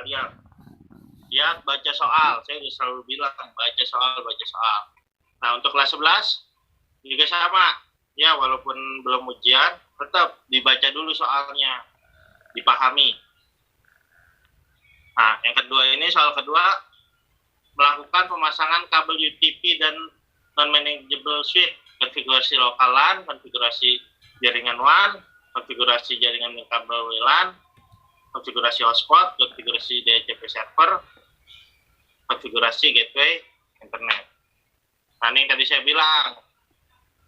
kalian. Lihat, baca soal. Saya udah selalu bilang, baca soal. Nah, untuk kelas 11 juga sama. Ya, walaupun belum ujian, tetap dibaca dulu soalnya, dipahami. Nah, yang kedua ini, soal kedua, melakukan pemasangan kabel UTP dan non-manageable switch, konfigurasi lokal LAN, konfigurasi jaringan WAN, konfigurasi jaringan kabel WLAN, konfigurasi hotspot, konfigurasi DHCP server, konfigurasi gateway internet. Nah, ini yang tadi saya bilang,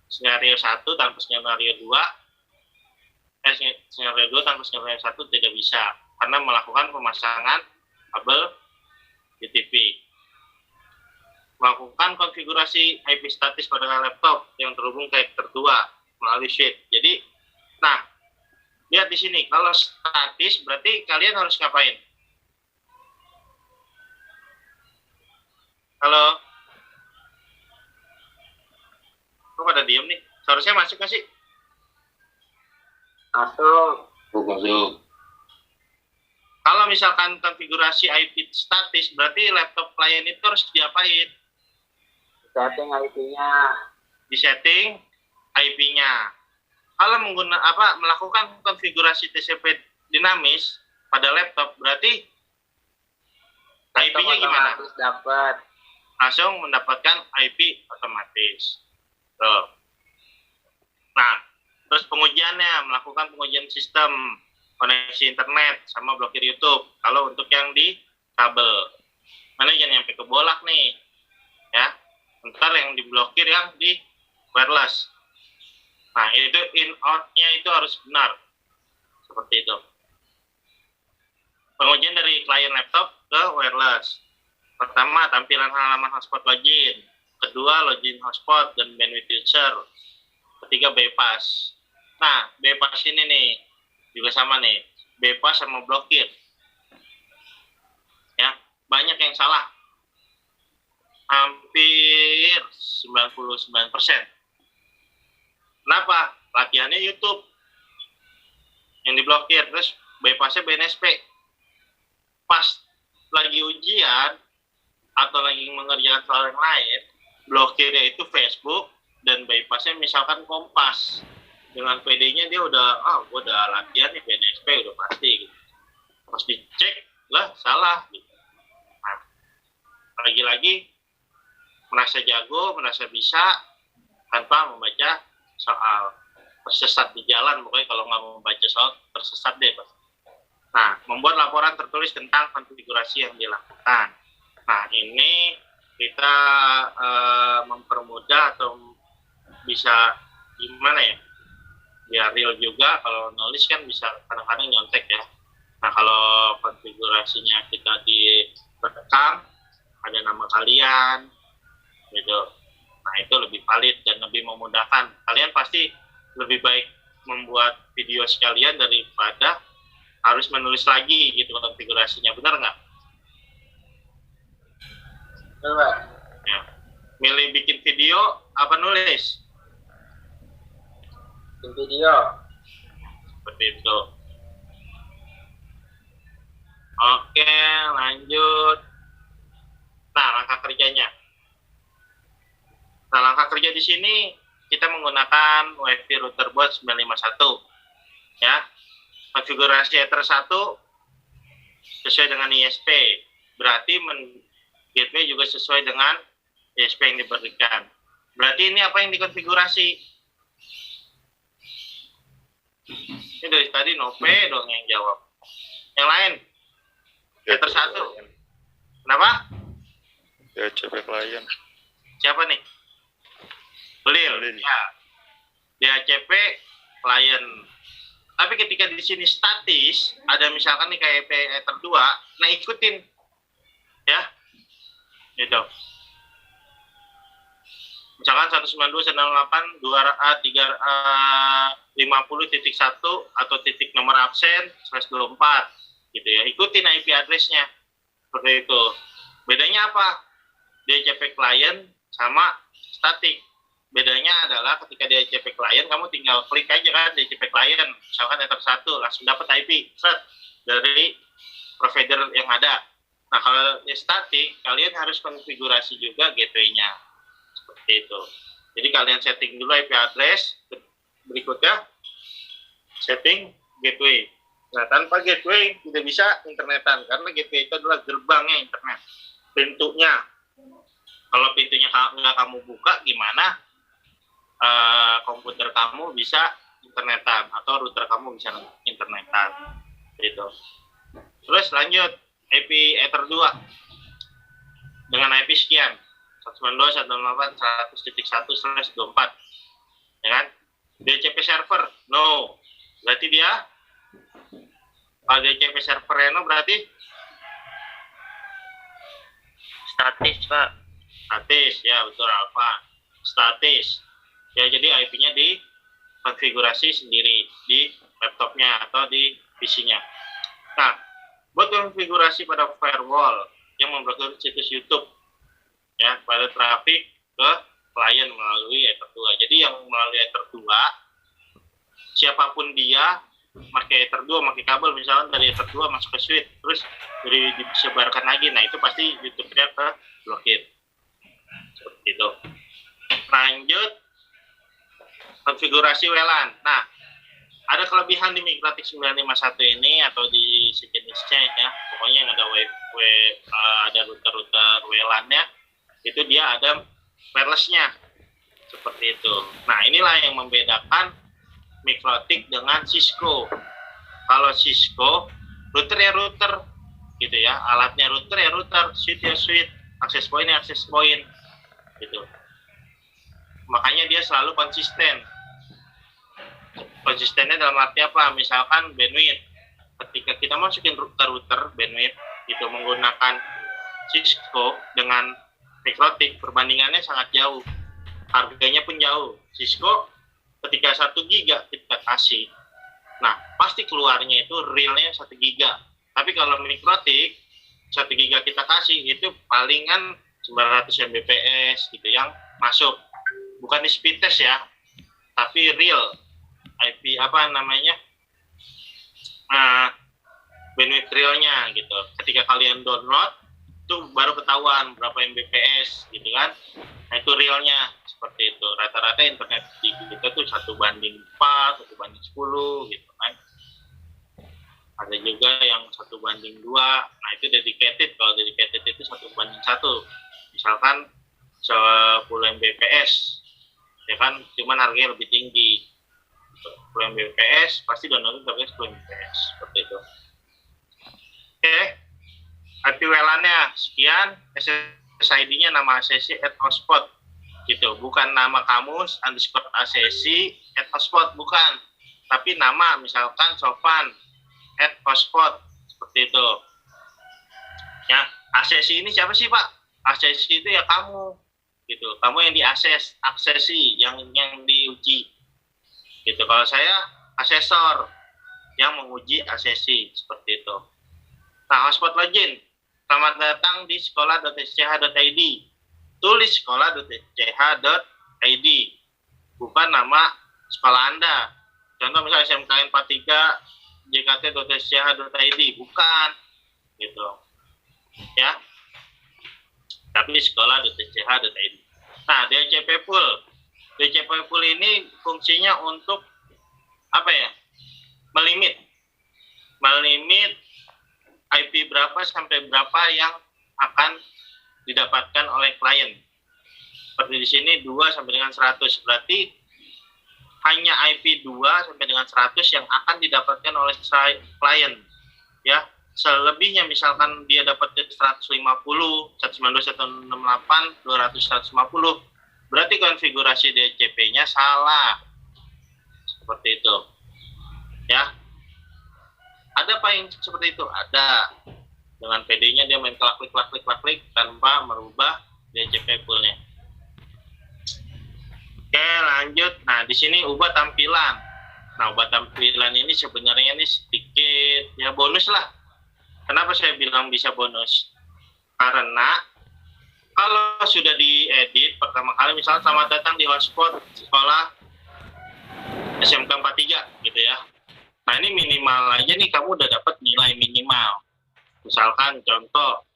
skenario 1 tanpa skenario 2, skenario 2 tanpa skenario 1 tidak bisa, karena melakukan pemasangan kabel UTP. Melakukan konfigurasi IP statis pada laptop yang terhubung ke tertua melalui switch. Jadi, nah, lihat di sini, kalau statis berarti kalian harus ngapain? Halo? Kok pada diem nih? Seharusnya masuk nggak sih? Masuk. Kalau misalkan konfigurasi IP statis, berarti laptop klien itu harus diapain? Setting IP-nya. Di setting IP-nya. Kalau melakukan konfigurasi TCP dinamis pada laptop, berarti IP-nya gimana? Dapat. Langsung mendapatkan IP otomatis. Tuh. Nah, terus pengujiannya, melakukan pengujian sistem koneksi internet sama blokir YouTube. Kalau untuk yang di kabel, mana jangan nyampe ke bolak nih, ya. Ntar yang diblokir yang di wireless. Nah, itu in-out-nya itu harus benar, seperti itu. Pengujian dari klien laptop ke wireless. Pertama, tampilan halaman hotspot login. Kedua, login hotspot dan bandwidth user. Ketiga, bypass. Nah, bypass ini nih juga sama nih, bypass sama blokir. Ya, banyak yang salah. Hampir 99%. Kenapa? Latihannya YouTube yang diblokir, terus bypassnya BNSP. Pas lagi ujian atau lagi mengerjakan soal yang lain, blokirnya itu Facebook dan bypassnya misalkan Kompas. Dengan PD-nya dia udah, gue udah latihan nih BNSP udah pasti gitu. Pas dicek lah salah gitu. Nah, lagi-lagi merasa jago, merasa bisa tanpa membaca soal, tersesat di jalan. Pokoknya kalau nggak membaca soal tersesat deh. Nah, membuat laporan tertulis tentang konfigurasi yang dilakukan. Nah, ini kita mempermudah atau bisa gimana ya, biar real juga. Kalau nulis kan bisa kadang-kadang nyontek ya. Nah, kalau konfigurasinya kita direkam, ada nama kalian gitu. Nah, itu lebih valid dan lebih memudahkan. Kalian pasti lebih baik membuat video sekalian daripada harus menulis lagi gitu konfigurasinya, benar nggak? Benar. Ya. Milih bikin video apa nulis? Bikin video. Seperti itu. Oke, lanjut. Nah, langkah kerjanya. Nah, langkah kerja di sini kita menggunakan WiFi router board 951. Ya. Konfigurasi Ether 1 sesuai dengan ISP. Berarti gateway juga sesuai dengan ISP yang diberikan. Berarti ini apa yang dikonfigurasi? Ini dari tadi Nope dong yang jawab. Yang lain? Ether 1. Kenapa? DHCP klien. Siapa nih? Belil. Ya. DHCP klien. Tapi ketika di sini statis, ada misalkan nih kayak Ether 2, nah ikutin. Ya. Gitu. Misalkan 192.168.350.1 atau titik nomor absen /24 gitu ya. Ikutin IP address-nya. Seperti itu. Bedanya apa? DHCP client sama static. Bedanya adalah ketika DHCP client, kamu tinggal klik aja kan DHCP client, misalkan Ether 1, langsung dapat IP set dari provider yang ada. Nah, kalau static, kalian harus konfigurasi juga gateway-nya. Seperti itu. Jadi kalian setting dulu IP address, berikutnya setting gateway. Nah, tanpa gateway tidak bisa internetan, karena gateway itu adalah gerbangnya internet. Pintunya. Kalau pintunya nggak kamu buka, gimana komputer kamu bisa internetan, atau router kamu bisa internetan. Gitu. Terus lanjut, IP Ether 2 dengan IP sekian 192.168.100.1/24, ya kan? DHCP server no, berarti dia kalau DHCP server no berarti Statis, Pak. statis, ya betul alpha, statis. Ya, jadi IP-nya di konfigurasi sendiri di laptopnya atau di PC-nya. Nah, buat konfigurasi pada firewall yang memblokir situs YouTube, ya, pada traffic ke klien melalui Ether 2. Jadi yang melalui Ether 2, siapapun dia, pakai Ether 2, pakai kabel misalnya dari Ether 2 masuk ke switch, terus disebarkan lagi, nah itu pasti YouTube-nya ke blokir. Seperti itu. Lanjut, konfigurasi WLAN. Nah, ada kelebihan di MikroTik 951 ini atau di sejenisnya, ya, pokoknya yang ada ada router WLAN-nya, itu dia ada wireless-nya, seperti itu. Nah, inilah yang membedakan MikroTik dengan Cisco. Kalau Cisco, router ya router, gitu ya, alatnya router ya router, switch ya switch, akses point ya akses point, gitu. Makanya dia selalu konsisten. Konsistennya dalam arti apa? Misalkan bandwidth, ketika kita masukin router bandwidth itu menggunakan Cisco dengan MikroTik, perbandingannya sangat jauh, harganya pun jauh. Cisco ketika 1 giga kita kasih, nah pasti keluarnya itu realnya 1 giga. Tapi kalau MikroTik 1 giga kita kasih, itu palingan 900 Mbps gitu yang masuk, bukan di speed test ya, tapi real IP bandwidth realnya gitu. Ketika kalian download itu baru ketahuan berapa Mbps gitu kan. Nah, itu realnya seperti itu. Rata-rata internet di kita tuh 1:4, 1:10 gitu kan. Ada juga yang 1:2. Nah, itu dedicated. Kalau dedicated itu 1:1. Misalkan 10 Mbps, ya kan, cuman harganya lebih tinggi. 10 Mbps pasti download tapi 10 Mbps, seperti itu. Oke, IP WLAN-nya sekian, SSID-nya nama ACC @hotspot gitu, bukan nama kamu _ACC @hotspot, bukan, tapi nama misalkan Sofan @hotspot, seperti itu. Ya, ACC ini siapa sih, Pak? ACC itu ya kamu, gitu. Kamu yang aksesi, yang diuji. Gitu. Kalau saya asesor yang menguji aksesi, seperti itu. Nah, hotspot login. Selamat datang di sekolah.sch.id. Tulis sekolah.sch.id, bukan nama sekolah Anda. Contoh misalnya SMKN 43 jkt.sch.id, bukan, gitu. Ya. Tapi sekolah.sch.id. Nah, DHCP pool. DHCP pool ini fungsinya untuk apa ya? Melimit IP berapa sampai berapa yang akan didapatkan oleh klien. Seperti di sini 2 sampai dengan 100. Berarti hanya IP 2 sampai dengan 100 yang akan didapatkan oleh klien. Ya, selebihnya misalkan dia dapat 150, 192, 168, 200, 150, berarti konfigurasi DHCP-nya salah. Seperti itu. Ya. Ada apa yang seperti itu? Ada. Dengan PD-nya dia main klik tanpa merubah DHCP pool-nya. Oke, lanjut. Nah, di sini ubah tampilan. Nah, ubah tampilan ini sebenarnya ini sedikit ya bonus lah. Kenapa saya bilang bisa bonus? Karena kalau sudah diedit pertama kali, misalnya selamat datang di hotspot sekolah SMK 43 gitu ya. Nah, ini minimal aja nih, kamu udah dapat nilai minimal. Misalkan contoh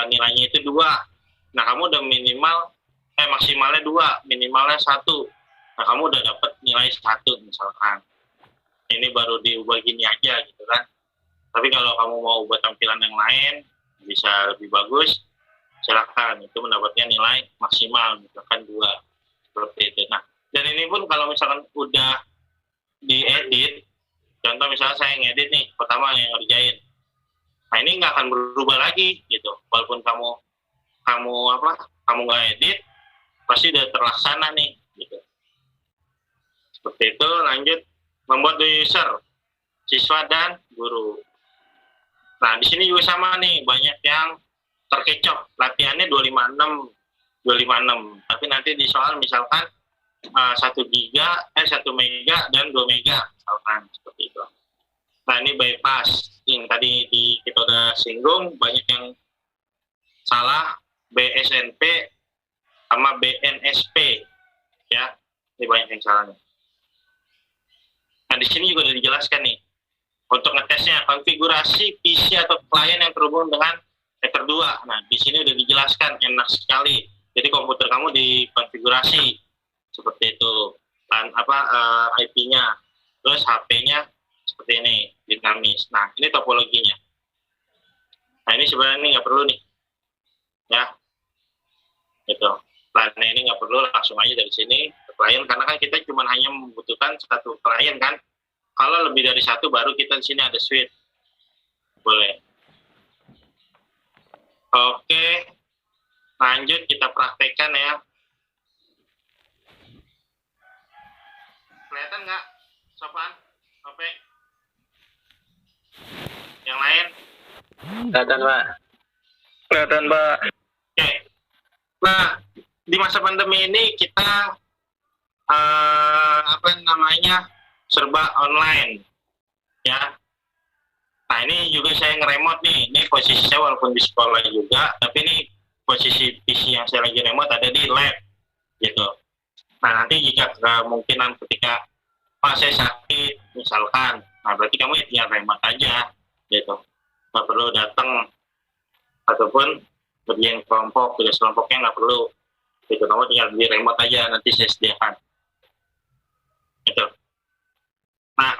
nilainya itu 2. Nah, kamu udah maksimalnya 2, minimalnya 1. Nah, kamu udah dapat nilai 1 misalkan. Ini baru diubah gini aja gitu kan. Tapi kalau kamu mau ubah tampilan yang lain, bisa lebih bagus, silakan. Itu mendapatkan nilai maksimal, misalkan 2. Seperti itu. Nah, dan ini pun kalau misalkan udah diedit, contoh misalnya saya ngedit nih, pertama yang ngerjain. Nah, ini nggak akan berubah lagi gitu. Walaupun kamu nggak edit, pasti udah terlaksana nih gitu. Seperti itu. Lanjut, membuat user, siswa dan guru. Nah, di sini juga sama nih, banyak yang terkecoh. Latihannya 256. Tapi nanti di soal misalkan 1 mega dan 2 mega misalkan seperti itu. Nah, ini bypass. Yang tadi kita udah singgung, banyak yang salah, BSNP sama BNSP ya. Ini banyak yang salahnya. Nah, di sini juga udah dijelaskan nih. Untuk ngetesnya, konfigurasi PC atau klien yang terhubung dengan Ether 2. Nah, di sini udah dijelaskan, enak sekali. Jadi komputer kamu dikonfigurasi seperti itu. Dan IP-nya. Terus HP-nya seperti ini, dinamis. Nah, ini topologinya. Nah, ini sebenarnya nggak perlu nih. Ya. Gitu. Nah, ini nggak perlu, langsung aja dari sini ke klien, karena kan kita cuma hanya membutuhkan 1 klien kan. Kalau lebih dari 1 baru kita di sini ada suite. Boleh. Oke. Lanjut kita praktekkan ya. Kelihatan nggak, Sopan? Oke. Yang lain? Kelihatan, Pak. Kelihatan, Pak. Oke. Nah, di masa pandemi ini kita serba online ya. Nah, ini juga saya ngeremot nih. Ini posisi saya walaupun di sekolah juga, tapi ini posisi PC yang saya lagi remote ada di lab gitu. Nah, nanti jika kemungkinan ketika saya sakit misalkan, nah berarti kamu tinggal remote aja gitu. Nggak perlu datang ataupun kerjain kelompok, tugas kelompoknya nggak perlu gitu. Kamu tinggal di remote aja, nanti saya sediakan gitu. Nah,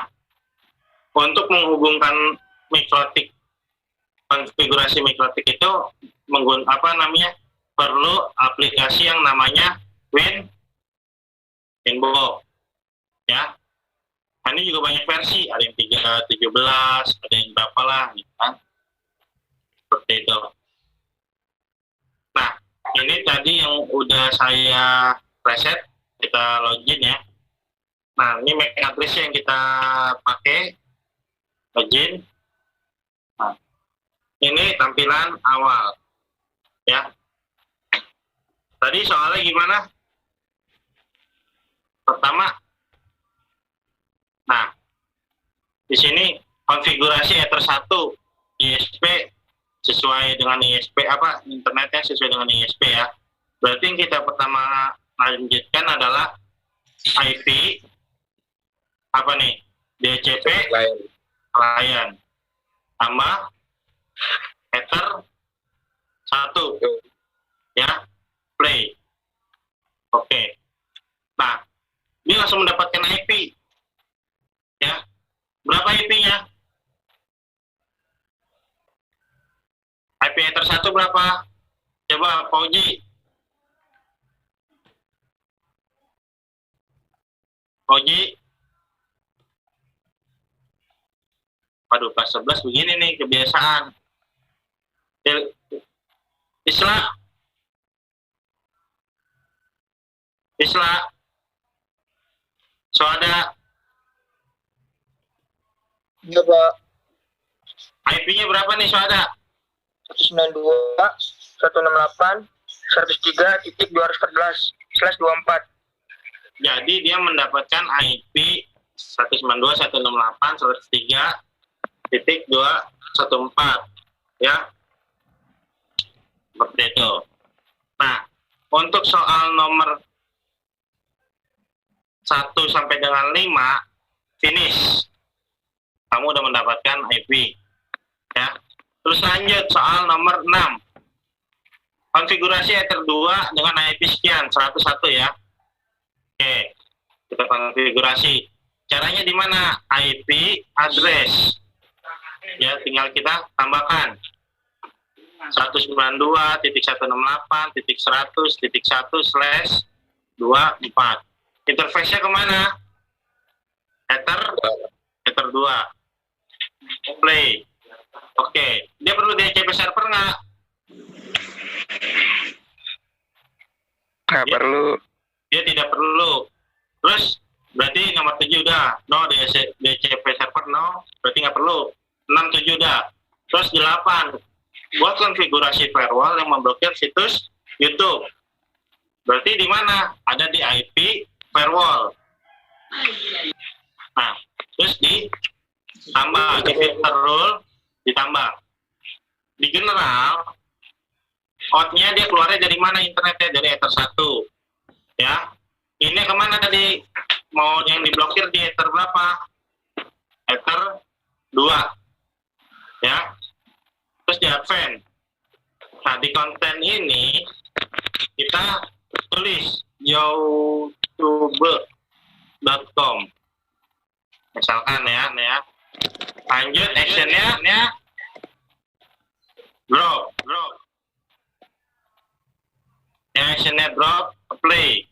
untuk menghubungkan mikrotik, konfigurasi mikrotik itu perlu aplikasi yang namanya Winbox ya. Nah, ini juga banyak versi, ada yang 3.17, ada yang berapa lah gitu kan. Seperti itu. Nah, ini tadi yang udah saya preset, kita login ya. Nah, ini MAC address yang kita pakai, login. Nah, ini tampilan awal, ya. Tadi soalnya gimana? Pertama, nah, di sini konfigurasi Ether 1 ISP sesuai dengan ISP internetnya sesuai dengan ISP ya. Berarti yang kita pertama lanjutkan adalah IP DHCP klien tambah Ether 1 ya, play. Oke. Nah, ini langsung mendapatkan IP ya. Berapa IP-nya? IP Ether 1 berapa? Coba Pak Uji. Waduh, kelas 11 begini nih kebiasaan. Isla. Soada. Iya, Pak. IP-nya berapa nih, Soada? 192, 168, 103.214/24. Jadi dia mendapatkan IP 192, 168, 103.214 ya. Seperti itu. Nah, untuk soal nomor 1 sampai dengan 5 finish. Kamu udah mendapatkan IP ya. Terus lanjut soal nomor 6. Konfigurasi Ether 2 dengan IP sekian, 101 ya. Oke, kita konfigurasi. Caranya di mana? IP address. Ya, tinggal kita tambahkan 192.168.100.1/24. Interface-nya kemana? Ether 2. Play. Oke, dia perlu DHCP server nggak? Nggak perlu. Dia tidak perlu. Terus berarti nomor 7 udah no, DHCP server no, berarti nggak perlu. 6, 7 udah. Terus 8, buat konfigurasi firewall yang memblokir situs YouTube. Berarti di mana? Ada di IP firewall. Nah, terus ditambah di filter rule, ditambah di general. Outnya dia keluarnya dari mana internetnya? Dari Ether 1. Ya. Ini kemana tadi? Mau yang diblokir di Ether berapa? Ether 2. Ya. Terus di advent. Nah, di konten ini kita tulis youtube.com. Misalkan ya, lanjut actionnya drop. Actionnya drop, play.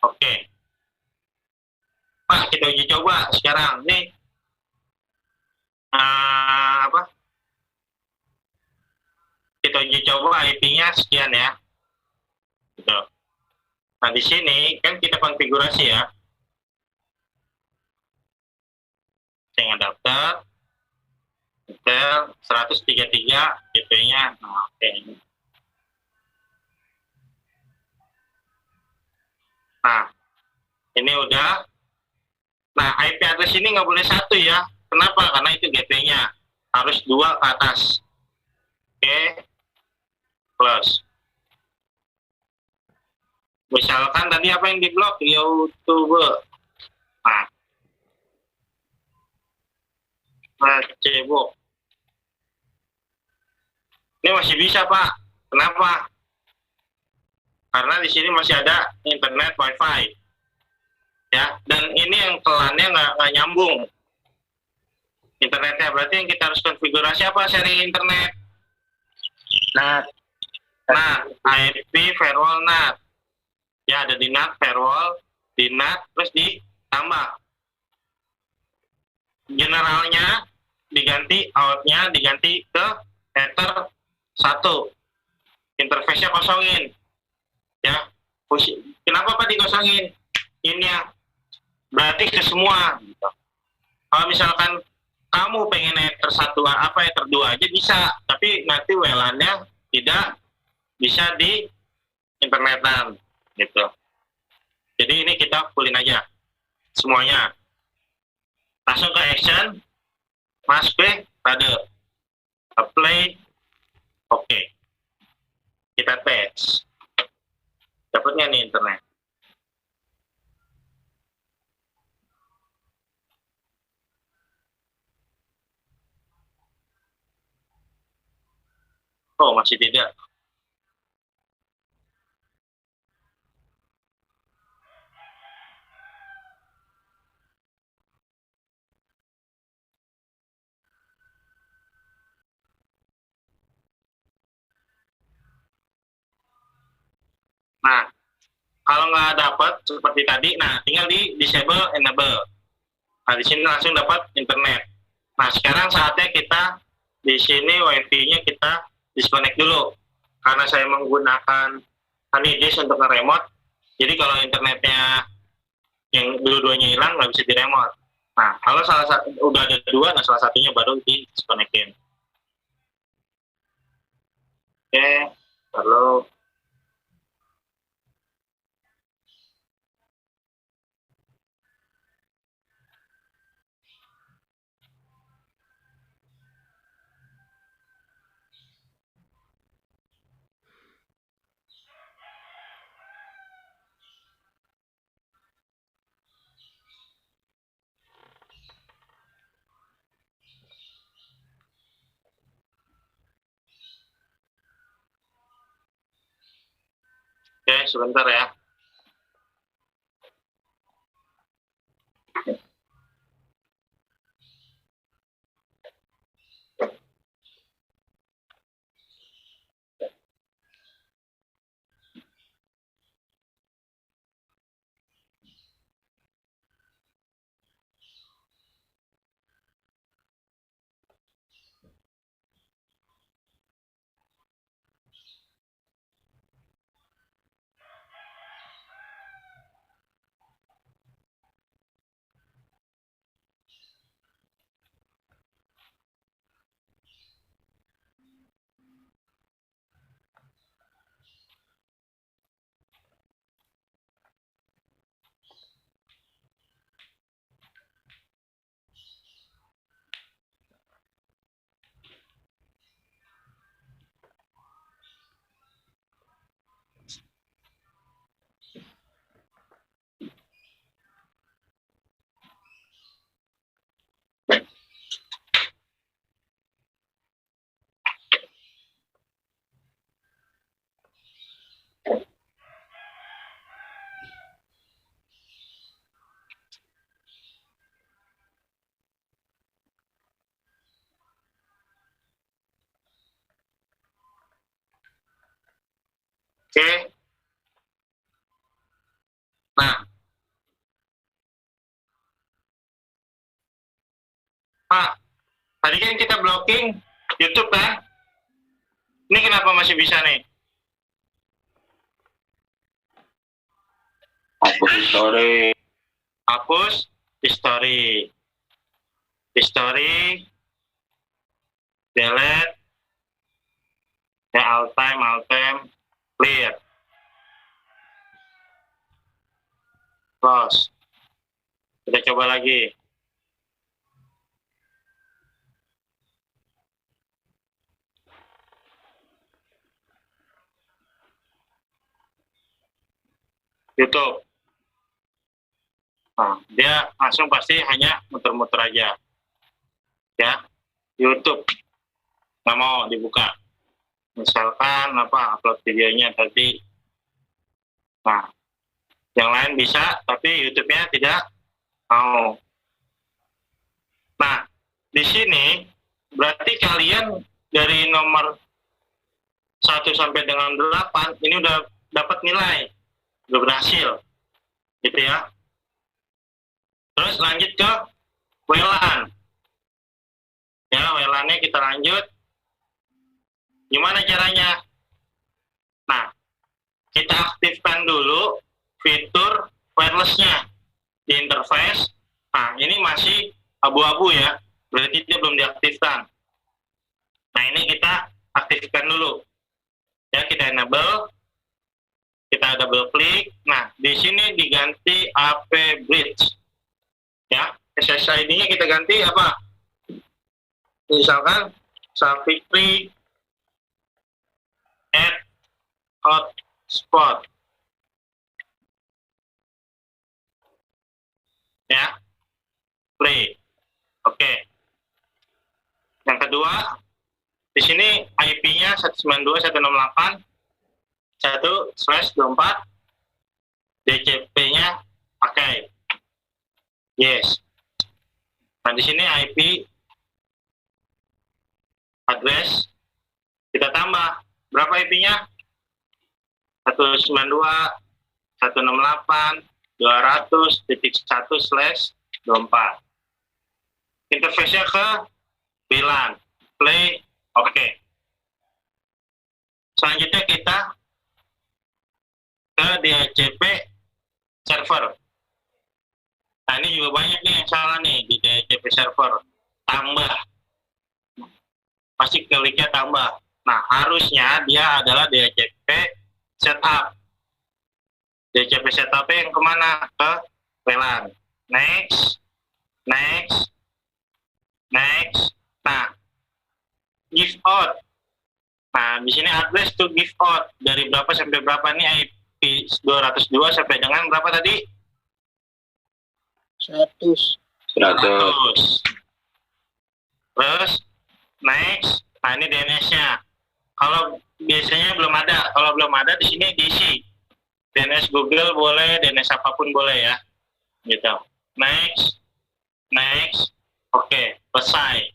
Oke. Pak, kita uji coba sekarang nih. Kita uji coba IP-nya sekian ya. Gitu. Nah, di sini kan kita konfigurasi ya. Dengan daftar detail 133 IP-nya. Nah, oke. Nah, ini udah. Nah, IP address ini nggak boleh 1 ya. Kenapa? Karena itu GP-nya. Harus 2 ke atas. Oke. Plus. Misalkan tadi apa yang diblok? YouTube. Nah, cebok. Ini masih bisa, Pak. Kenapa? Karena di sini masih ada internet wifi. Ya, dan ini yang telannya nggak nyambung internetnya. Berarti yang kita harus konfigurasi apa? Sharing internet. Nah, IP firewall NAT. Ya, ada di NAT firewall, di NAT, terus ditambah generalnya diganti, outnya diganti ke Ether 1. Interface-nya kosongin. Ya, kenapa Pak dikosongin? Ini ya, berarti ke semua. Gitu. Kalau misalkan kamu pengen Ether 1 Ether 2 aja bisa, tapi nanti WLAN-nya tidak bisa di internetan gitu. Jadi ini kita fullin aja semuanya. Langsung ke action, mas B, pada apply, oke. Kita tes. Dapatnya nih internet. Oh, masih tidak. Nah, kalau nggak dapat seperti tadi, nah tinggal di disable enable. Nah, di sini langsung dapat internet. Nah, sekarang saatnya kita di sini wifi-nya kita disconnect dulu. Karena saya menggunakan HoneyDisk untuk nge-remote, jadi kalau internetnya yang dua-duanya hilang nggak bisa di-remote. Nah, kalau udah ada 2, nah salah satunya baru di-disconnect-in. Oke, lalu Oke, sebentar ya. Oke. Nah, Pak, tadi kan kita blocking YouTube kan? Ini kenapa masih bisa nih? Hapus history. Hapus history. History. Delete. Ya, all time. Clear. Close. Kita coba lagi. YouTube. Nah, dia langsung pasti hanya muter-muter aja. Ya, YouTube. Nggak mau dibuka. Misalkan upload videonya tadi. Nah, yang lain bisa, tapi YouTube-nya tidak mau. Nah, di sini berarti kalian dari nomor 1 sampai dengan 8 ini udah dapat nilai. Udah berhasil. Gitu ya. Terus lanjut ke WLAN. Ya, WLAN-nya kita lanjut. Gimana caranya? Nah, kita aktifkan dulu fitur wireless-nya di interface. Nah, ini masih abu-abu ya, berarti dia belum diaktifkan. Nah, ini kita aktifkan dulu. Ya, kita enable, kita double klik. Nah, di sini diganti AP Bridge. Ya, SSID-nya kita ganti apa? Misalkan Safikri at hotspot. Ya, play. Oke. Yang kedua, di sini IP-nya 192.168.1/24, DCP-nya pakai. Yes. Nah, di sini IP address kita tambah. Berapa IP-nya? 192.168.200.1/24. Interface-nya ke VLAN. Play. Oke. Selanjutnya kita ke DHCP server. Nah, ini juga banyak nih yang salah nih di DHCP server. Tambah. Pasti kliknya tambah. Nah, harusnya dia adalah DHCP setup. DHCP setup yang kemana? Ke VLAN. Next. Nah, give out. Nah, di sini address to give out. Dari berapa sampai berapa nih IP 202 sampai dengan berapa tadi? 100. 100. Terus, next. Nah, ini DNS-nya. Kalau biasanya belum ada. Kalau belum ada, di sini diisi. DNS Google boleh, DNS apapun boleh ya. Gitu. Next. Oke, selesai.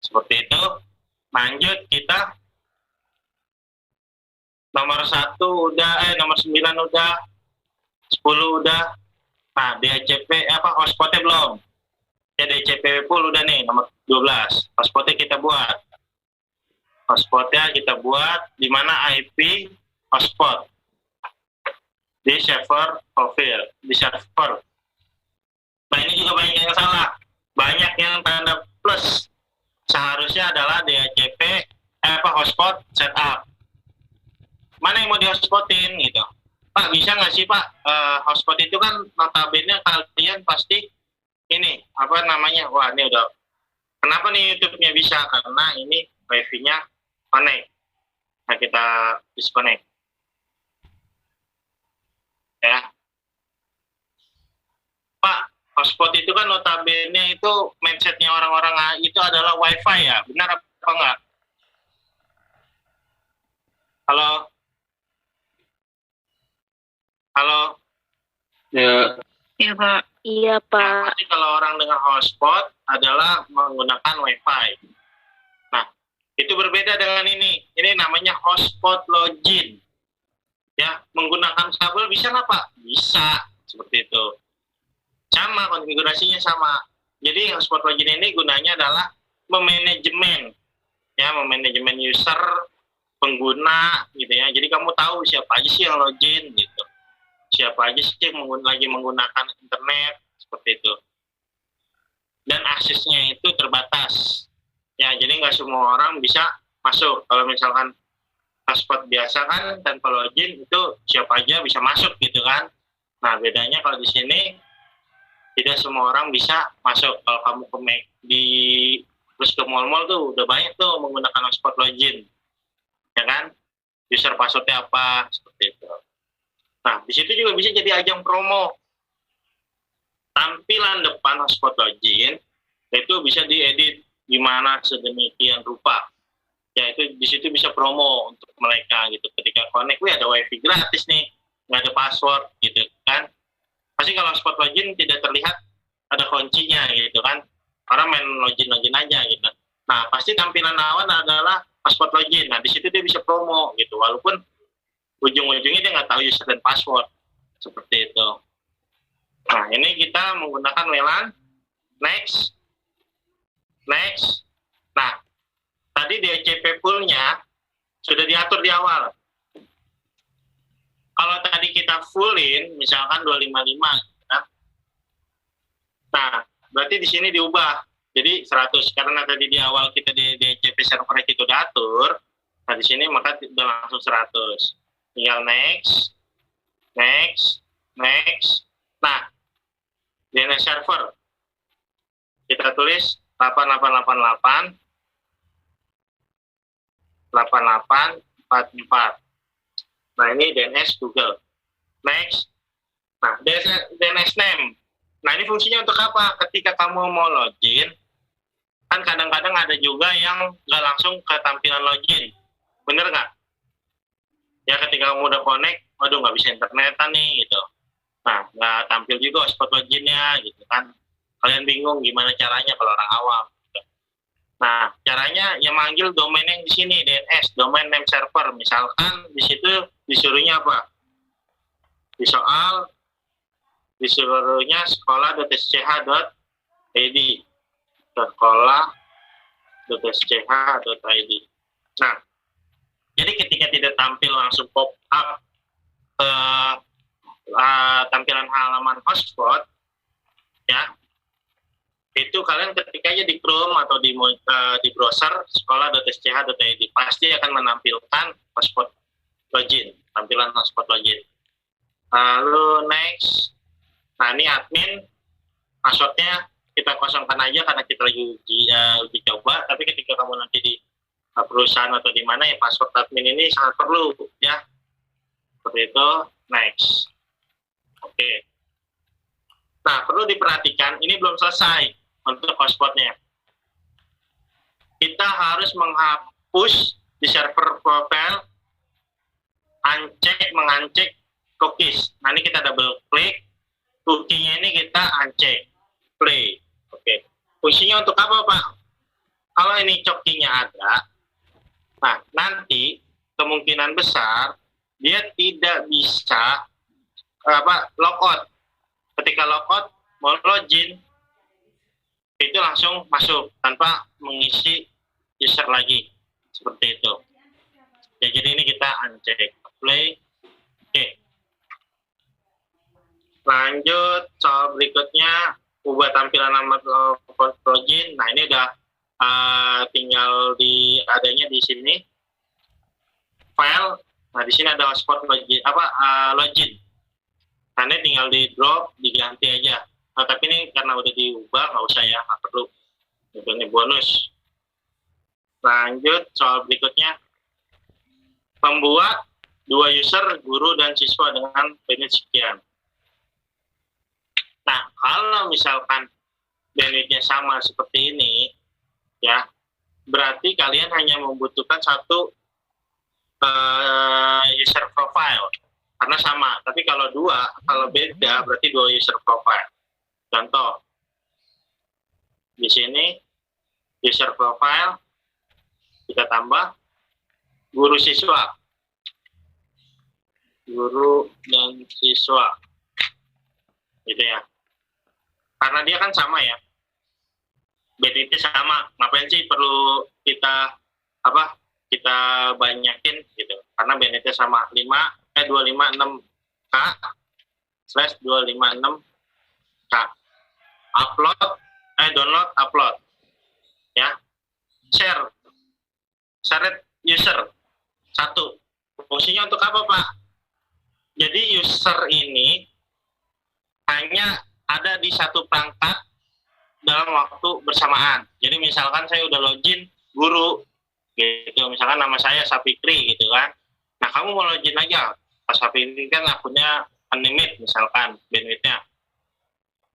Seperti itu. Lanjut kita nomor 1 udah, nomor 9 udah, 10 udah. Nah, DHCP hotspotnya belum. Ya, DHCP pool udah nih, nomor 12. Hotspotnya kita buat. Di mana IP hotspot. Di server profile, di server. Nah, ini juga banyak yang salah. Banyak yang tanda plus. Seharusnya adalah DHCP hotspot setup. Mana yang mau di hotspotin gitu. Pak, bisa nggak sih Pak, hotspot itu kan notabene kalian pasti ini wah ini udah, kenapa nih YouTube-nya bisa, karena ini wifi-nya connect. Nah, kita disconnect ya. Pak, hotspot itu kan notabene itu mindsetnya orang-orang itu adalah wifi ya, benar apa enggak? Halo? Ya, Iya, Pak. Nah, pasti kalau orang dengan hotspot adalah menggunakan wifi. Nah, itu berbeda dengan ini. Ini namanya hotspot login. Ya, menggunakan kabel bisa nggak Pak? Bisa, seperti itu. Sama, konfigurasinya sama. Jadi hotspot login ini gunanya adalah memanajemen user, pengguna gitu ya. Jadi kamu tahu siapa aja sih yang login gitu. Siapa aja sih yang lagi menggunakan internet, seperti itu. Dan aksesnya itu terbatas. Ya, jadi nggak semua orang bisa masuk. Kalau misalkan hotspot biasa kan tanpa login itu siapa aja bisa masuk gitu kan. Nah, bedanya kalau di sini tidak semua orang bisa masuk. Kalau kamu terus ke mall-mall tuh udah banyak tuh menggunakan hotspot login. Ya kan? User passwordnya apa, seperti itu. Nah, di situ juga bisa jadi ajang promo. Tampilan depan hotspot login itu bisa diedit gimana sedemikian rupa. Ya, itu di situ bisa promo untuk mereka gitu. Ketika connect, ada wifi gratis nih, nggak ada password gitu kan. Pasti kalau hotspot login tidak terlihat ada kuncinya gitu kan. Orang main login aja gitu. Nah, pasti tampilan awal adalah hotspot login. Nah, di situ dia bisa promo gitu. Walaupun ujung-ujungnya dia nggak tahu user dan password, seperti itu. Nah, ini kita menggunakan WLAN. Next. Nah, tadi DHCP pool-nya sudah diatur di awal. Kalau tadi kita fullin, misalkan 255, ya. Nah, berarti di sini diubah jadi 100. Karena tadi di awal kita di DHCP server kita udah atur, nah di sini maka udah langsung 100. Tinggal next. Nah, DNS server kita tulis 8888 8844. Nah, ini DNS Google. Next. Nah, DNS name. Nah, ini fungsinya untuk apa? Ketika kamu mau login, kan kadang-kadang ada juga yang nggak langsung ke tampilan login. Bener nggak? Ya, ketika kamu udah connect, waduh nggak bisa internetan nih gitu. Nah, nggak tampil juga hotspot loginnya gitu kan. Kalian bingung gimana caranya kalau orang awam. Gitu. Nah, caranya yang manggil domain yang di sini, DNS, domain name server. Misalkan di situ disuruhnya apa? Disuruhnya sekolah.sch.id. Sekolah.sch.id. Nah, jadi ketika tidak tampil langsung pop up tampilan halaman hotspot, ya, itu kalian ketikanya di Chrome atau di browser sekolah.sch.id pasti akan menampilkan hotspot login, tampilan hotspot login. Lalu next, nah ini admin, passwordnya kita kosongkan aja karena kita lagi uji coba. Tapi ketika kamu nanti di perusahaan atau di mana ya, password admin ini sangat perlu ya. Seperti itu. Next. Oke. Nah, perlu diperhatikan ini belum selesai untuk hotspotnya. Kita harus menghapus di server profile mengancek cookies. Nah, ini kita double klik, cookie-nya ini kita uncheck, play. Oke. Fungsinya untuk apa, Pak? Kalau ini cookie-nya ada, nah nanti kemungkinan besar dia tidak bisa logout. Ketika logout mau login itu langsung masuk tanpa mengisi user lagi, seperti itu. Ya, jadi ini kita uncheck, play. Oke. Lanjut soal berikutnya, ubah tampilan nama login. Nah, ini udah tinggal adanya di sini file. Nah, di sini ada hotspot login login. Nah, ini tinggal di drop, diganti aja. Nah, tapi ini karena udah diubah, nggak usah ya, nggak perlu. Ini bonus. Lanjut soal berikutnya, membuat 2 user, guru dan siswa dengan bandwidth sekian. Nah, kalau misalkan bandwidth-nya sama seperti ini, ya, berarti kalian hanya membutuhkan satu user profile karena sama. Tapi kalau beda berarti 2 user profile. Contoh di sini user profile kita tambah guru dan siswa, gitu ya. Karena dia kan sama ya, bandwidth-nya sama, ngapain sih perlu kita banyakin gitu, karena bandwidth-nya sama 256K / 256K. Download upload ya. Share user 1. Fungsinya untuk apa, Pak? Jadi user ini hanya ada di satu perangkat dalam waktu bersamaan. Jadi misalkan saya udah login guru gitu, misalkan nama saya Safikri gitu kan. Nah, kamu mau login aja, Pak Safikri kan akunnya unlimited misalkan bandwidth-nya.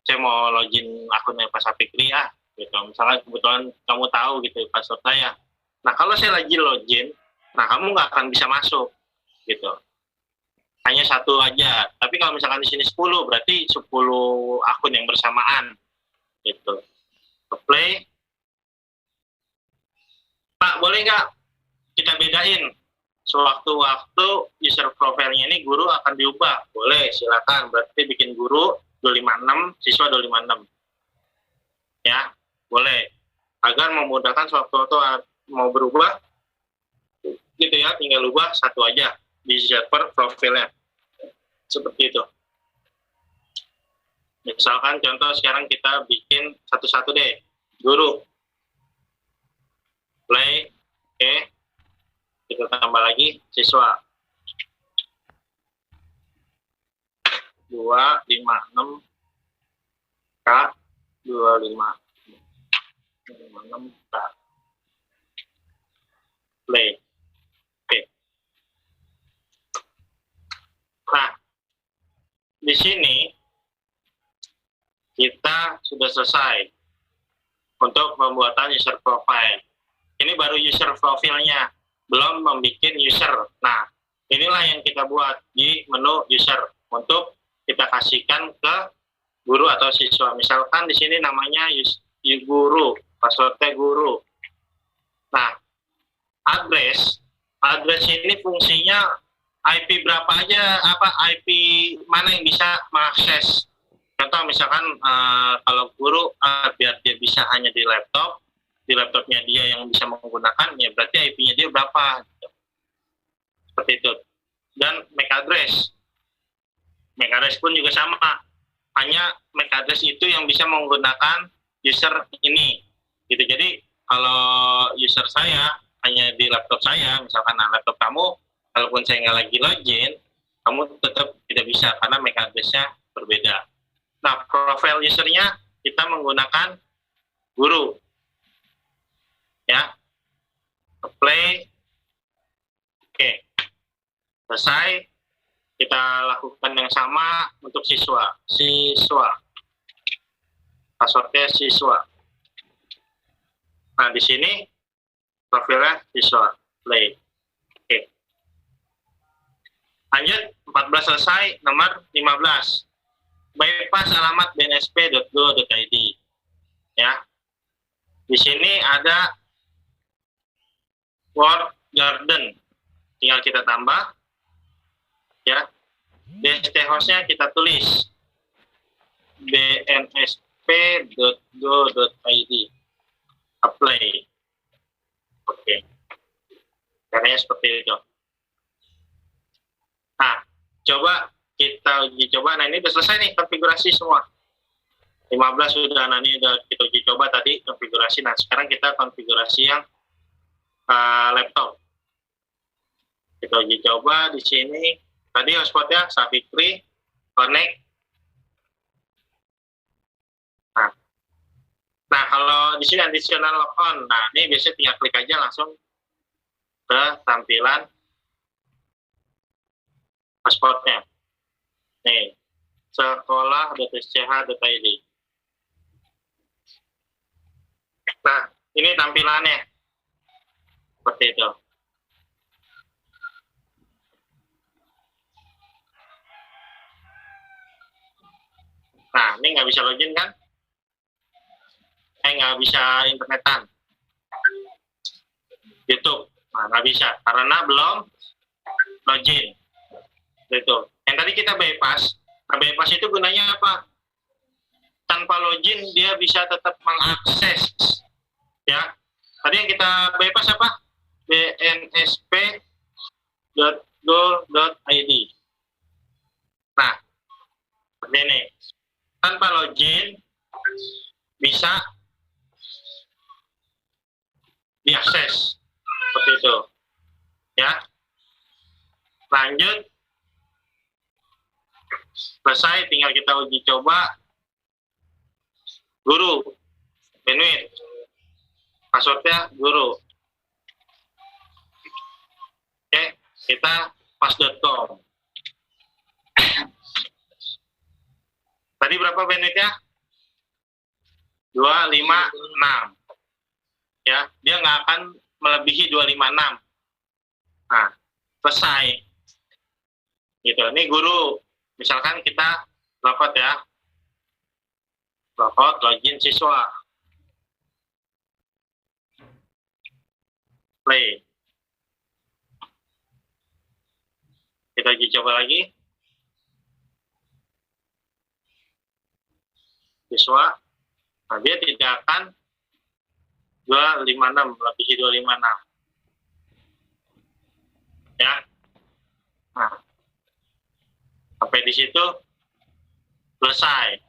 Saya mau login akunnya Pak Safikri gitu. Misalkan kebetulan kamu tahu gitu password saya. Nah, kalau saya lagi login, nah kamu nggak akan bisa masuk gitu. Hanya 1 aja. Tapi kalau misalkan di sini 10, berarti 10 akun yang bersamaan gitu. Play. Pak, boleh nggak kita bedain sewaktu-waktu user profile-nya ini guru akan diubah? Boleh, silakan. Berarti bikin guru 256, siswa 256. Ya, boleh. Agar memudahkan sewaktu-waktu mau berubah, gitu ya, tinggal ubah 1 aja di server profilnya. Seperti itu. Misalkan contoh sekarang kita bikin satu-satu deh. Guru. Play. Oke. Kita tambah lagi siswa. 256K 256K. Play. Oke. Nah, di sini kita sudah selesai untuk pembuatan user profile. Ini baru user profilnya, belum membuat user. Nah, inilah yang kita buat di menu user untuk kita kasihkan ke guru atau siswa. Misalkan di sini namanya guru, passwordnya guru. Nah, address ini fungsinya IP berapa aja, IP mana yang bisa mengakses. Contoh misalkan kalau guru biar dia bisa hanya di laptopnya dia yang bisa menggunakan, ya berarti IP-nya dia berapa gitu. Seperti itu. Dan MAC address pun juga sama, hanya MAC address itu yang bisa menggunakan user ini gitu. Jadi kalau user saya hanya di laptop saya, misalkan laptop kamu, kalaupun saya nggak lagi login, kamu tetap tidak bisa karena MAC address-nya berbeda. Nah, profile usernya kita menggunakan guru ya. Play. Oke. Selesai. Kita lakukan yang sama untuk siswa. Passwordnya siswa. Nah, di sini profilnya siswa. Play. Oke. Lanjut, 14 selesai, nomor 15. Bypass alamat bnsp.go.id. Ya. Di sini ada Word Garden. Tinggal kita tambah. Ya. DST hostnya kita tulis bnsp.go.id. Apply. Oke. Caranya seperti itu. Nah, coba kita uji coba. Nah, ini udah selesai nih konfigurasi semua. 15 sudah, nah ini udah kita uji coba tadi konfigurasi. Nah, sekarang kita konfigurasi yang laptop. Kita uji coba di sini. Tadi hotspotnya Safikri, connect. Nah, kalau di sini additional log on. Nah, ini biasanya tinggal klik aja langsung ke tampilan hotspotnya. Nih, sekolah.sch.id. Nah, ini tampilannya. Seperti itu. Nah, ini nggak bisa login kan? Nggak bisa internetan. YouTube. Nah, nggak bisa. Karena belum login. Itu. Yang tadi kita bypass. Nah, bypass itu gunanya apa? Tanpa login, dia bisa tetap mengakses. Ya. Tadi yang kita bypass apa? bnsp.go.id. Nah, seperti ini. Tanpa login, bisa diakses. Seperti itu. Ya. Lanjut. Selesai, tinggal kita uji coba. Guru. Bandwidth. Passwordnya guru. Oke, kita pas.com. Tadi berapa bandwidthnya? 256. Ya, dia nggak akan melebihi 256. Nah, selesai. Gitu. Ini guru. Misalkan kita logout ya. Logout login siswa. Play. Kita uji coba lagi. Siswa. Nah, dia tidak akan 256, melebihi 256. Ya. Nah, sampai di situ selesai.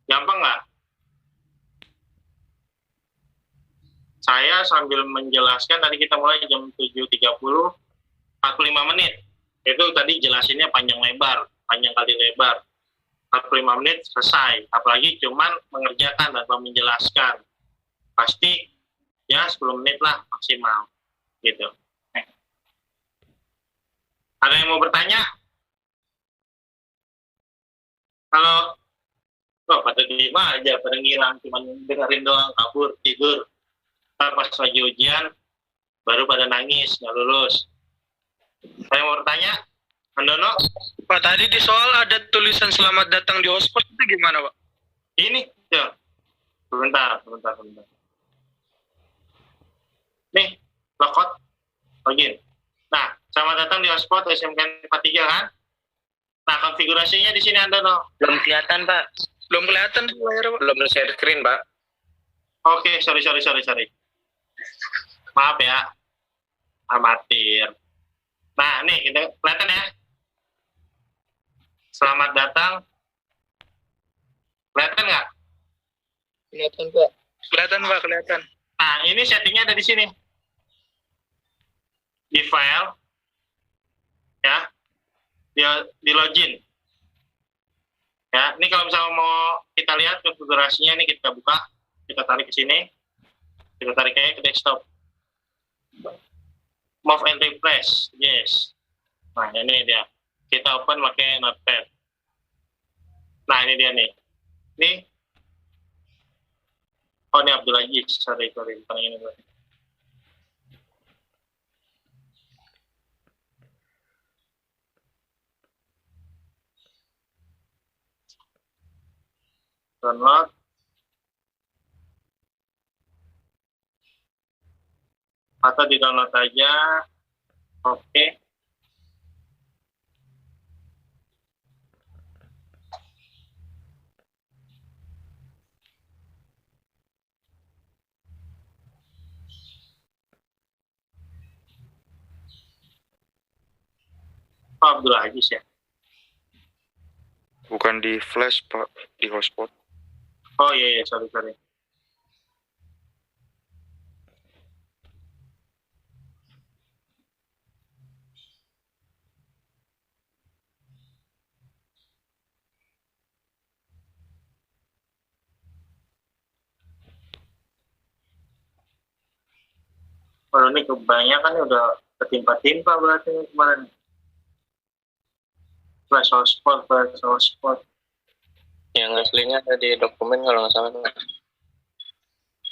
Gampang nggak? Saya sambil menjelaskan, tadi kita mulai jam 7.30, 45 menit. Itu tadi jelasinnya panjang lebar, panjang kali lebar. 45 menit selesai. Apalagi cuman mengerjakan tanpa menjelaskan. Pasti ya 10 menit lah maksimal. Gitu. Ada yang mau bertanya? Kalau pada diem aja, pada ngilang, cuman dengerin doang, kabur, tidur. Ntar pas lagi ujian, baru pada nangis, nggak lulus. Ada yang mau bertanya? Andono? Pak, tadi di soal ada tulisan selamat datang di hotspot, itu gimana, Pak? Ini, ya. Sebentar. Nih, logout, login. Nah, selamat datang di hotspot SMK 43 kan? Nah, konfigurasinya di sini Andono. Belum kelihatan, Pak. Belum kelihatan di layar, Pak. Belum share screen, Pak. Oke, sorry. Maaf ya. Amatir. Nah, nih, kita kelihatan ya. Selamat datang. Kelihatan nggak? Kelihatan, Pak. Kelihatan, Pak, kelihatan. Nah, ini settingnya ada di sini. Di file. Ya. Di login. Ya, ini kalau misalnya mau kita lihat konfigurasinya, ini kita buka. Kita tarik ke sini. Kita tariknya ke desktop. Move and refresh. Yes. Nah, ini dia. Kita open pakai notepad. Nah, ini dia nih. Ini. Oh, ini Abdul Aziz. Sorry. Bukan ini. Download. Atau di download aja. Oke. Pak Abdul Aziz ya. Bukan di flash, Pak. Di hotspot. Oh iya, sorry. Kalau ini kebanyakan udah ketimpa-timpa berarti kemarin. Flash hotspot. Yang aslinya ada di dokumen kalau nggak salah.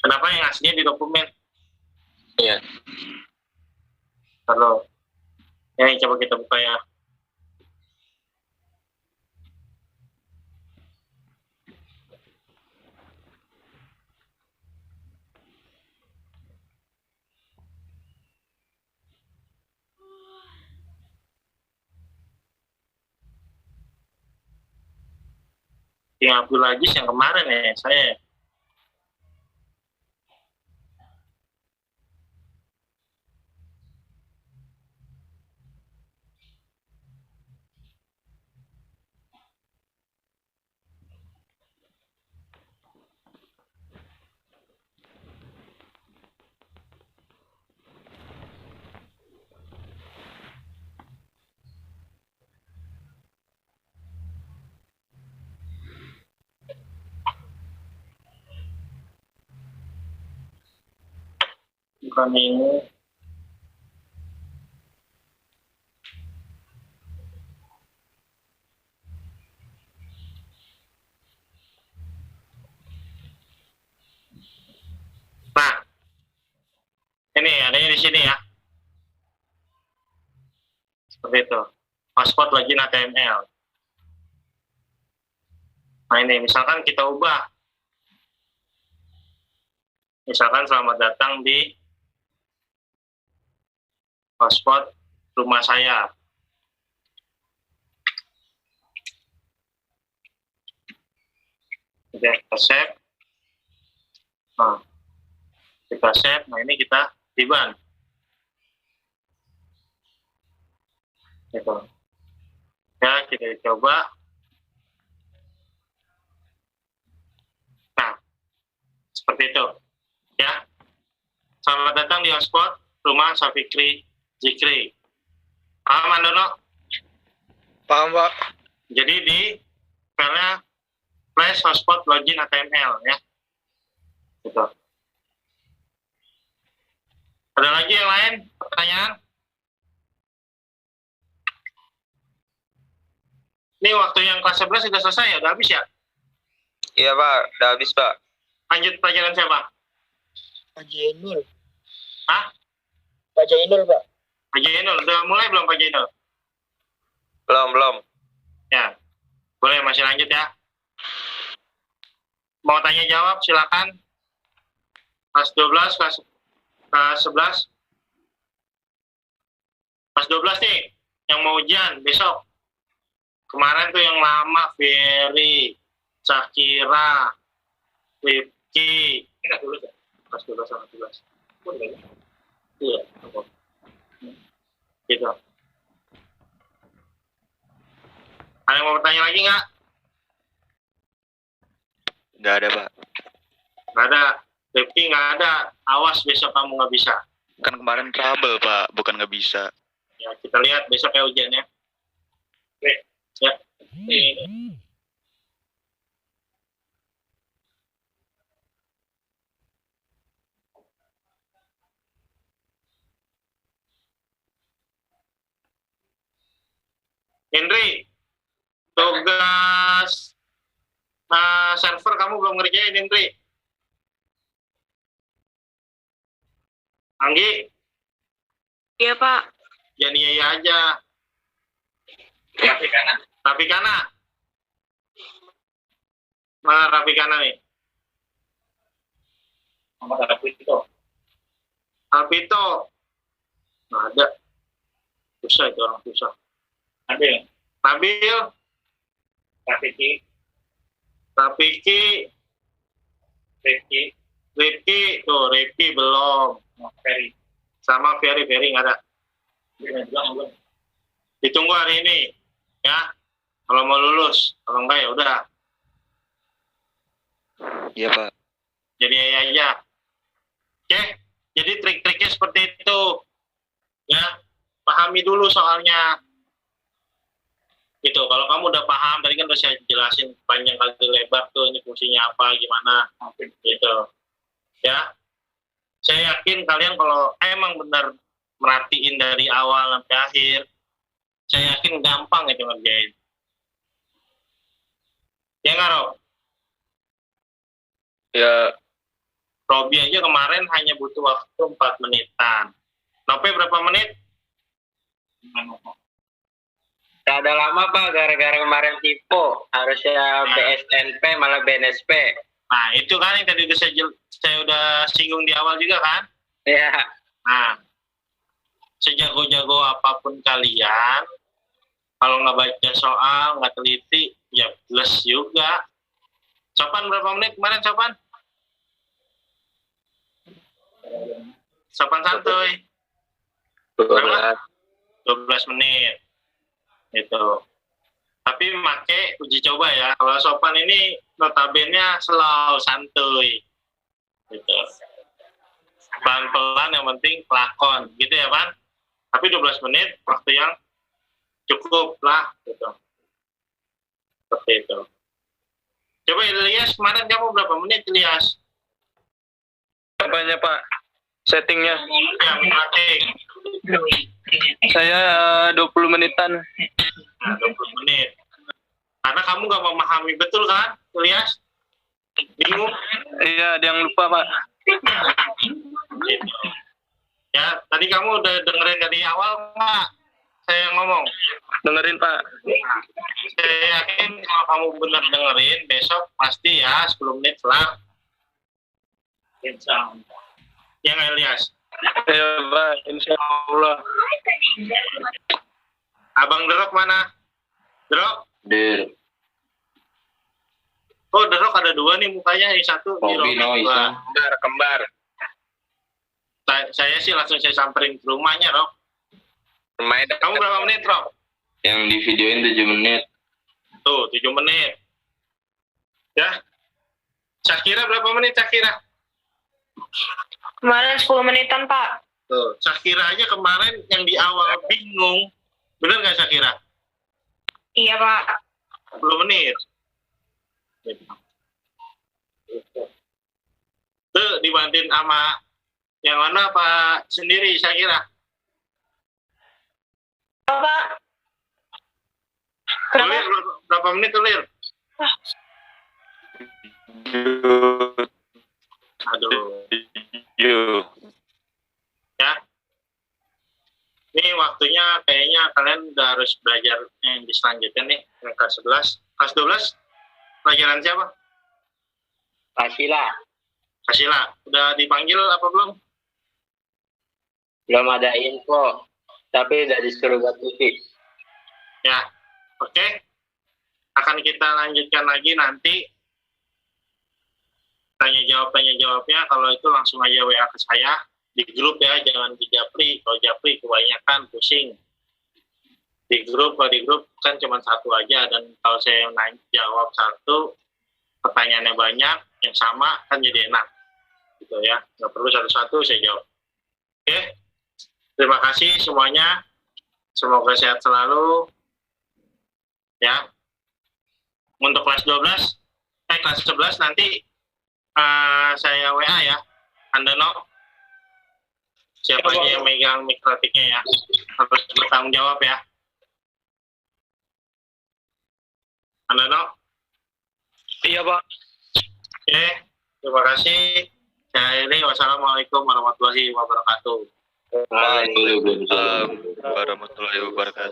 Kenapa yang aslinya di dokumen? Iya. Kalau ya coba kita buka ya. Yang Abdul Aziz yang kemarin ya saya. Bukan ini. Nah, ini adanya di sini ya. Seperti itu. Hotspot login HTML. Nah ini misalkan kita ubah. Misalkan selamat datang di hotspot rumah saya. Oke, kita save. Nah, kita save. Nah ini kita tiban. Gitu. Ya, kita coba. Nah, seperti itu. Ya. Selamat datang di hotspot rumah Safikri Zikri. Paham, Andono? Paham, Pak. Jadi di filenya flash hotspot login HTML ya. Gitu. Ada lagi yang lain pertanyaan? Ini waktu yang kelas 11 sudah selesai ya? Udah habis ya? Iya Pak, udah habis Pak. Lanjut pelajaran siapa? Pak Jainul. Hah? Pak Jainul Pak. Pak Jainul. Udah mulai belum Pak Jainul? Belum. Ya. Boleh masih lanjut ya. Mau tanya jawab silakan. Kelas 12, kelas 11. Kelas 12 nih yang mau ujian besok. Kemarin tuh yang lama Ferry, Sakira, Rifki. Ini dulu ya. Kelas 12 sama 11. Iya, apa? Gitu. Ada yang mau bertanya lagi nggak? Nggak ada, Pak. Nggak ada. Rifki nggak ada. Awas besok kamu nggak bisa. Kan kemarin trouble, Pak. Bukan nggak bisa. Ya, kita lihat besok ya ujiannya. Oke, ya. Henry, tugas server kamu belum ngerjain, Henry. Anggi, Iya, Pak. jangan iya aja. Tapi kana. Mana Rafikana nih? Sama Alvito. Alvito. Nggak ada. Susah itu orang susah. Nabil. Rafiki. Rifki. Tuh, Rifki belum. Ferry. Sama Ferry nggak ada. Ditunggu hari ini. Ya. Kalau mau lulus. Kalau enggak ya udah. Iya Pak. Jadi aja. Oke. Jadi trik-triknya seperti itu. Ya. Pahami dulu soalnya. Gitu, kalau kamu udah paham, tadi kan udah saya jelasin panjang kali lebar tuh, ini fungsinya apa, gimana, gitu. Ya, saya yakin kalian kalau emang benar merhatiin dari awal sampai akhir, saya yakin gampang itu ngerjain. Ya nggak, Rob? Ya, Robi aja kemarin hanya butuh waktu 4 menitan. Nope berapa menit? Gak ada lama Pak, gara-gara kemarin tipu. Harusnya BSNP malah BNSP. Nah, itu kan yang tadi udah saya udah singgung di awal juga kan? Iya. Nah, sejago-jago apapun kalian, kalau nggak baca soal, nggak teliti, ya plus juga. Sopan berapa menit kemarin, Sopan? Sopan santuy. 12 menit. Gitu. Tapi make uji coba ya. Kalau Sopan ini notabene slow, santuy. Gitu. Pelan-pelan yang penting pelakon. Gitu ya, Pan? Tapi 12 menit waktu yang cukup lah. Gitu. Seperti itu. Coba Ilyas, kemarin kamu berapa menit, Ilyas? apanya Pak? Settingnya? Yang praktik. Saya 20 menitan. Nah, 20 menit. Karena kamu nggak memahami betul kan, Ilyas? Bingung? Iya, ada yang lupa Pak. Gitu. Ya, tadi kamu udah dengerin dari awal nggak? Saya ngomong. Dengerin Pak. Saya yakin kalau kamu benar dengerin, besok pasti ya 10 menit selang. Ya nggak, Ilyas? Iya Pak, insya Allah. Abang Derok mana? Derok? Der. Oh, Derok ada 2 nih mukanya, yang satu di Robi no Robi, isa. dua. Kembar. Saya sih langsung saya samperin ke rumahnya, Rok. Lumayan. Kamu berapa menit, Rok? Yang di videoin 7 menit. Tuh, 7 menit. Ya. Syakira berapa menit, Syakira? Kemarin 10 menitan, Pak. Tuh, Syakira aja kemarin yang di awal bingung. Bener nggak, Syakira? Iya, Pak. 10 menit. Tuh, dibanding sama yang mana Pak sendiri, Syakira? Oh, Pak. Kenapa? Tulir, berapa menit, Tulir? Aduh. Yuk. Ya. Ini waktunya kayaknya kalian udah harus belajar yang di selanjutnya nih, yang kelas 11. Kelas 12, pelajaran siapa? Pasila. Kasila. Udah dipanggil apa belum? Belum ada info. Tapi udah disuruh buat TV. Ya. Oke. Akan kita lanjutkan lagi nanti. Tanya jawabnya, kalau itu langsung aja WA ke saya. Di grup ya, jangan di Japri. Kalau Japri kebanyakan pusing. Di grup, kalau di grup kan cuma satu aja. Dan kalau saya jawab satu, pertanyaannya banyak, yang sama kan jadi enak. Gitu ya, nggak perlu satu-satu saya jawab. Oke, terima kasih semuanya. Semoga sehat selalu. Ya. Untuk kelas 12, kelas 11 nanti saya WA ya. Andano. Siapa aja yang megang mikrotiknya ya. Harus bertanggung jawab ya. Andano. Iya Pak. Oke, terima kasih. Saya akhiri. Wassalamualaikum warahmatullahi wabarakatuh. Waalaikumsalam. Warahmatullahi wabarakatuh.